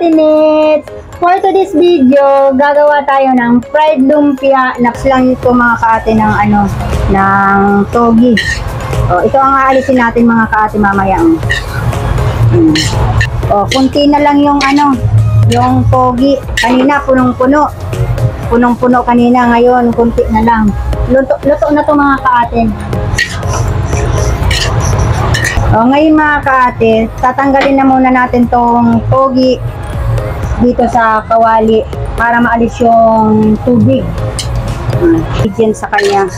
ka-Ate Nits! For today's video, gagawa tayo ng fried lumpia. Naks lang ito mga ka-Ate ng ng togi. O, ito ang aalisin natin mga ka-Ate mamaya. O, kunti na lang yung yung togi. Kanina punong-puno. Punong-puno kanina, ngayon kunti na lang. Luto na to mga ka-Ate. O, ngayon mga ka-Ate, tatanggalin na muna natin tong togi dito sa kawali para maalis yung tubig. Diyan sa kanya.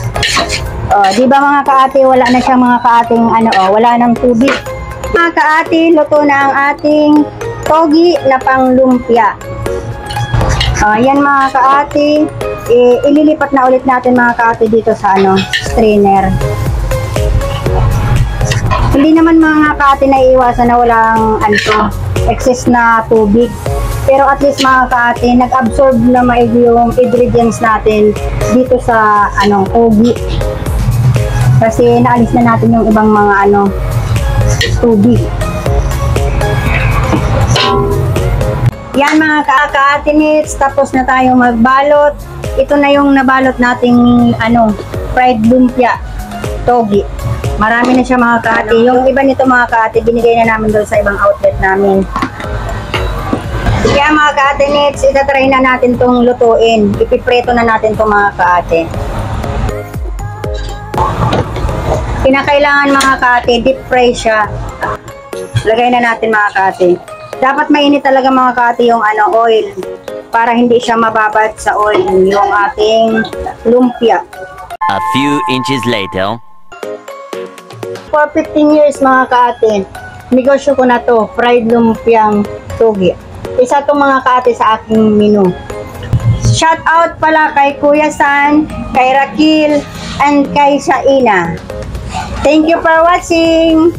O, di ba mga ka-Ate, wala na siya mga ka-Ating wala nang tubig. Mga ka-Ate, luto na ang ating togi na pang lumpia. Yan mga ka-Ate, ililipat na ulit natin mga ka-Ate dito sa strainer. Hindi naman mga ka-Ate naiiwasan na walang excess na tubig. Pero at least mga ka-Ate, nag-absorb na maigi yung ingredients natin dito sa togi. Kasi naalis na natin yung ibang mga tubig. Yan mga ka-Ate Nits, tapos na tayo magbalot. Ito na yung nabalot nating fried lumpia togi. Marami na siya mga ka-Ate. Yung iba nito mga ka-Ate, binigay na namin doon sa ibang outlet namin. Kaya mga ka-Ate Nits, itatry na natin itong lutuin. Ipipreto na natin itong mga ka-Ate. Kinakailangan mga ka-Ate, deep fry siya. Lagay na natin mga ka-Ate. Dapat mainit talaga mga ka-Ate yung oil para hindi siya mababad sa oil yung ating lumpia. A few inches later. For 15 years mga ka-Ate, negosyo ko na to, fried lumpiang togi. Isa itong mga ka-Ate sa aking menu. Shout out pala kay Kuya San, kay Rakil, and kay Shaina. Thank you for watching!